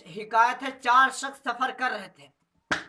हिकायत है, चार शख्स सफर कर रहे थे।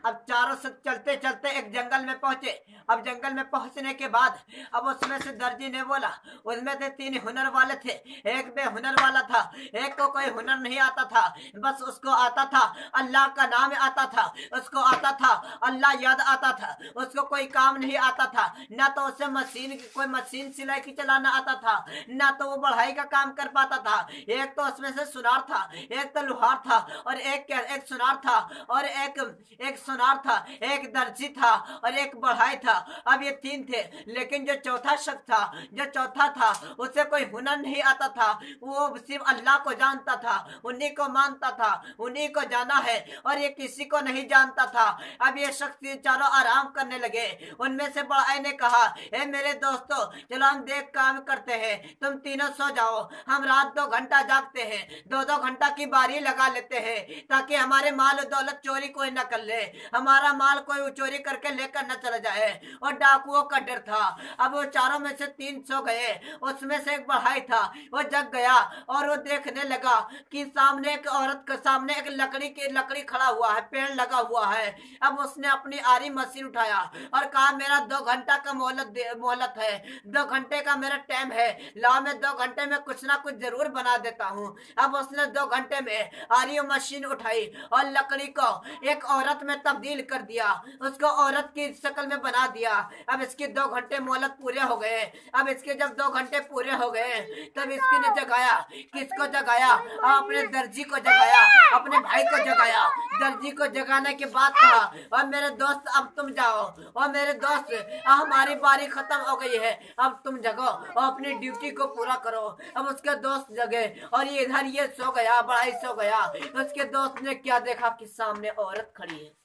अब चारों से चलते चलते एक जंगल में पहुंचे। अब जंगल में पहुंचने के बाद अब उसमें से दर्जी ने बोला, उसमें से 3 हुनर वाले थे, एक बेहुनर वाला था, एक को कोई हुनर नहीं आता था, बस उसको आता था अल्लाह का नाम आता था, उसको आता था अल्लाह याद आता था, उसको कोई काम नहीं आता था, ना तो उसे कोई मशीन सिलाई की चलाना आता था, ना तो वो बढ़ाई का काम कर पाता था। एक तो उसमें से सुनार था, एक तो लुहार था, और एक सुनार था, और एक सुनार था, एक दर्जी था, और एक बढ़ाई था। अब ये 3 थे, लेकिन जो चौथा शख्स था, जो चौथा था, उसे कोई हुनर नहीं आता था, वो सिर्फ अल्लाह को जानता था, उन्हीं को मानता था, उन्हीं को जाना है, और ये किसी को नहीं जानता था। अब ये शख्स चारों आराम करने लगे। उनमें से बढ़ाई ने कहा, ए मेरे दोस्तों, चलो हम देख काम करते हैं, तुम तीनों सो जाओ, हम रात 2 घंटा जागते हैं, 2-2 घंटा की बारी लगा लेते हैं, ताकि हमारे माल दौलत चोरी कोई न कर ले, हमारा माल कोई चोरी करके लेकर न चला जाए। और डाकुओं का डर था। अब वो चारों में से 3 सो गए, उसमें से एक बढ़ाई था, वो जग गया, और वो देखने लगा कि सामने एक औरत के सामने एक लकड़ी खड़ा हुआ है, पेड़ लगा हुआ है। अब उसने अपनी आरी मशीन उठाया और कहा, मेरा 2 घंटा का मोहलत है, 2 घंटे का मेरा टाइम है, लाओ मैं 2 घंटे में कुछ ना कुछ जरूर बना देता हूँ। अब उसने 2 घंटे में आरी मशीन उठाई और लकड़ी को एक औरत में तब्दील कर दिया, उसको औरत की शक्ल में बना दिया। अब इसके 2 घंटे मोहलत पूरे हो गए। अब इसके जब 2 घंटे पूरे हो गए, तब इसने जगाया, किसको जगाया? अपने दर्जी को जगाया, अपने भाई को जगाया। दर्जी को जगाने के बाद कहा, और मेरे दोस्त अब तुम जाओ, और मेरे दोस्त हमारी बारी खत्म हो गई है, अब तुम जगो और अपनी ड्यूटी को पूरा करो। अब उसके दोस्त जगे, और ये इधर ये सो गया, बड़ा सो गया। उसके दोस्त ने क्या देखा कि सामने औरत खड़ी है,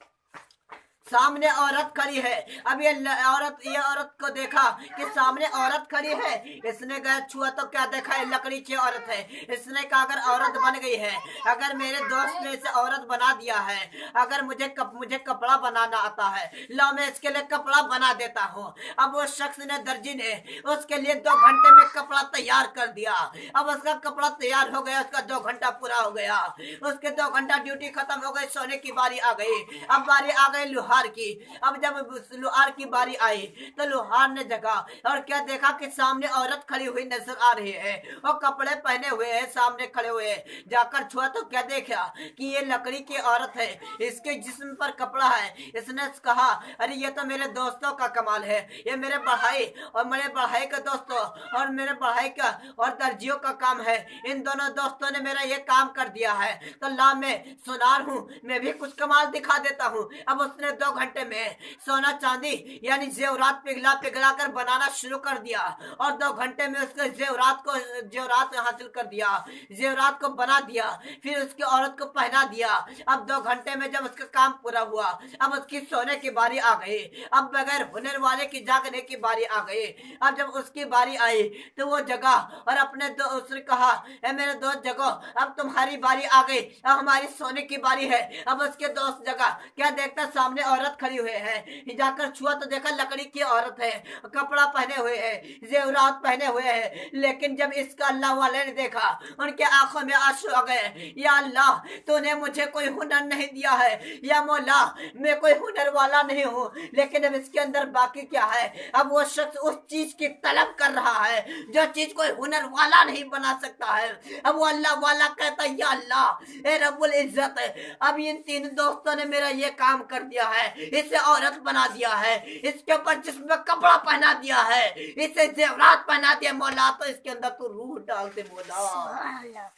सामने औरत खड़ी है। अब ये औरत को देखा कि सामने औरत खड़ी है। इसने गया छुआ तो क्या देखा, है लकड़ी की औरत है। इसने कहा, अगर औरत बन गई है, अगर मेरे दोस्त ने इसे औरत बना दिया है, अगर मुझे कपड़ा बनाना आता है, लो मैं इसके लिए कपड़ा बना देता हूँ। अब उस शख्स ने, दर्जी ने, उसके लिए 2 घंटे में कपड़ा तैयार कर दिया। अब उसका कपड़ा तैयार हो गया, उसका 2 घंटा पूरा हो गया। उसके 2 घंटा ड्यूटी खत्म हो गई, सोने की बारी आ गई। अब बारी आ गई लोहार की। अब जब लोहार की बारी आई, तो लोहार ने जगा और क्या देखा कि सामने औरत खड़ी हुई नजर आ रही है, और कपड़े पहने हुए है, सामने खड़े हुए। जाकर छुआ तो क्या देखा कि ये लकड़ी की औरत है, इसके जिस्म पर कपड़ा है। इसने कहा, अरे ये तो मेरे दोस्तों का कमाल है, ये मेरे बढ़ाई और मेरे बढ़ाई के दोस्तों और मेरे बढ़ाई का और दर्जियों का काम है। इन दोनों दोस्तों ने मेरा ये काम कर दिया है, तो ला मैं सुनार हूँ, मैं भी कुछ कमाल दिखा देता हूँ। अब उसने 2 घंटे में सोना चांदी यानी जेवरात पिघला कर बनाना शुरू कर दिया, और 2 घंटे में उसने जेवरात हासिल कर दिया, जेवरात को बना दिया, फिर उसकी औरत को पहना दिया। अब 2 घंटे में जब उसका काम पूरा हुआ, अब उसकी सोने की बारी आ गई। अब बगैर हुनर वाले की जागने की बारी आ गई। अब जब उसकी बारी आई, तो वो जगा और उसने कहा, मेरे दोस्त जगो, अब तुम्हारी बारी आ गई, अब हमारी सोने की बारी है। अब उसके दोस्त जगा, क्या देखता सामने औरत खड़ी हुए है। जाकर छुआ तो देखा लकड़ी की औरत है, कपड़ा पहने हुए है, जेवरात पहने हुए है। लेकिन जब इसका अल्लाह वाले ने देखा, उनके आंखों में आंसू आ गए। या अल्लाह, तूने मुझे कोई हुनर नहीं दिया है, या मौला मैं कोई हुनर वाला नहीं हूँ, लेकिन अब इसके अंदर बाकी क्या है? अब वो शख्स उस चीज की तलब कर रहा है जो चीज कोई हुनर वाला नहीं बना सकता है। अब वो अल्लाह वाला कहता, या अल्लाह ए रब्बुल इज्जत, अब इन 3 दोस्तों ने मेरा ये काम कर दिया है, इसे औरत बना दिया है, इसके ऊपर जिसमें कपड़ा पहना दिया है, इसे जेवरात पहना दिया। मौला, तो इसके अंदर तू रूह डाल दे मौला,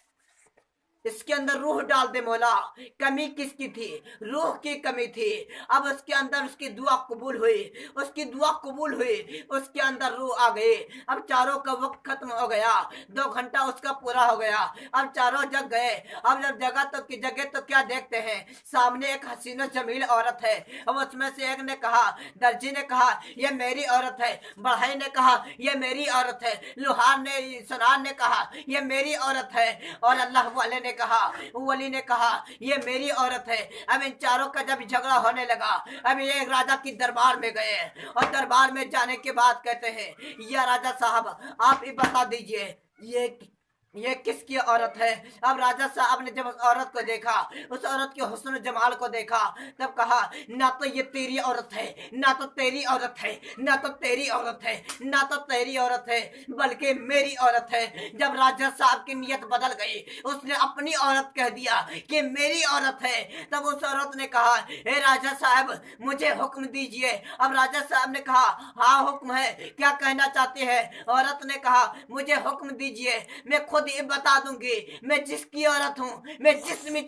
इसके अंदर रूह डाल दे मौला। कमी किसकी थी? रूह की कमी थी। अब उसके अंदर उसकी दुआ कबूल हुई, उसकी दुआ कबूल हुई, उसके अंदर रूह आ गई। अब चारों का वक्त खत्म हो गया, 2 घंटा उसका पूरा हो गया। अब चारों जग गए। अब जब जगह तो क्या देखते हैं, सामने एक हसीन जमील औरत है। अब उसमें से एक ने कहा, दर्जी ने कहा, यह मेरी औरत है। बढ़ाई ने कहा, यह मेरी औरत है। सुनार ने कहा, यह मेरी औरत है। और अल्लाह वाले ने कहा, वली ने कहा, ये मेरी औरत है। अब इन चारों का जब झगड़ा होने लगा, अब ये राजा की दरबार में गए, और दरबार में जाने के बाद कहते हैं, या राजा साहब आप ही बता दीजिए, ये किसकी औरत है। अब राजा साहब ने जब उस औरत को देखा, उस औरत के हुस्न जमाल को देखा, तब कहा ना तो ये तेरी औरत है, ना तो तेरी औरत है, ना तो तेरी औरत है, ना तो तेरी औरत है, बल्कि मेरी औरत है। जब राजा साहब की नीयत बदल गई, उसने अपनी औरत कह दिया कि मेरी औरत है, तब उस औरत ने कहा हे राजा साहब मुझे हुक्म दीजिए। अब राजा साहब ने कहा हाँ हुक्म है, क्या कहना चाहते हैं। औरत ने कहा मुझे हुक्म दीजिए, मैं खुद ये बता दूंगी, मैं जिसकी औरत हूँ, मैं जिसमें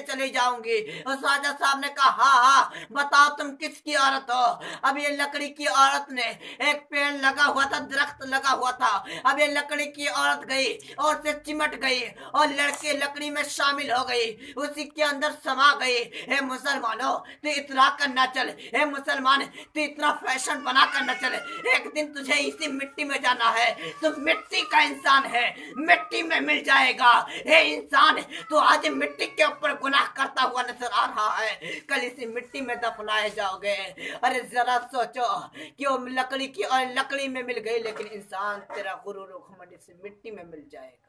चले जाऊंगी। उस राजा साहब ने कहा हाँ हाँ बताओ तुम किसकी औरत हो। अब ये लकड़ी की औरत ने, एक पेड़ लगा हुआ था, दरख्त लगा हुआ था, अब ये लकड़ी की औरत गई और से चिमट गई और लड़के लकड़ी में शामिल हो गई, उसी के अंदर समा गई। हे मुसलमानों तू इतना करना चल, हे मुसलमान तू इतना फैशन बना कर न चले, एक दिन तुझे इसी मिट्टी में जाना है, तू मिट्टी का इंसान है, मिट्टी में मिल जाएगा। हे इंसान तू आज मिट्टी के ऊपर गुनाह करता हुआ नजर आ रहा है, कल इसी मिट्टी में दफनाए जाओगे। अरे जरा सोचो कि वो लकड़ी की और लकड़ी में मिल गई, लेकिन इंसान तेरा गुरूर घमंड से मिट्टी में मिल जाएगा।